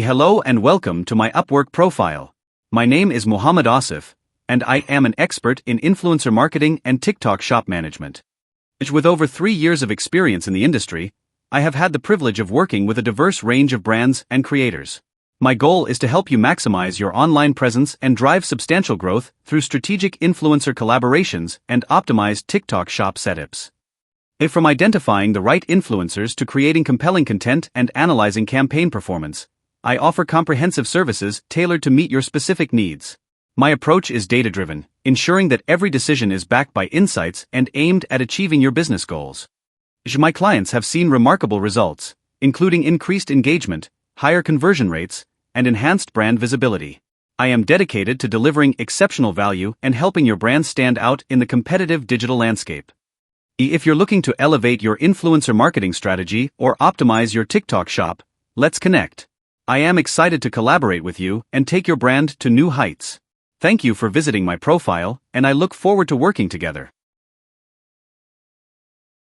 Hello and welcome to my Upwork profile. My name is Muhammad Asif, and I am an expert in influencer marketing and TikTok shop management. With over 3 years of experience in the industry, I have had the privilege of working with a diverse range of brands and creators. My goal is to help you maximize your online presence and drive substantial growth through strategic influencer collaborations and optimized TikTok shop setups. From identifying the right influencers to creating compelling content and analyzing campaign performance, I offer comprehensive services tailored to meet your specific needs. My approach is data-driven, ensuring that every decision is backed by insights and aimed at achieving your business goals. My clients have seen remarkable results, including increased engagement, higher conversion rates, and enhanced brand visibility. I am dedicated to delivering exceptional value and helping your brand stand out in the competitive digital landscape. If you're looking to elevate your influencer marketing strategy or optimize your TikTok shop, let's connect. I am excited to collaborate with you and take your brand to new heights. Thank you for visiting my profile, and I look forward to working together.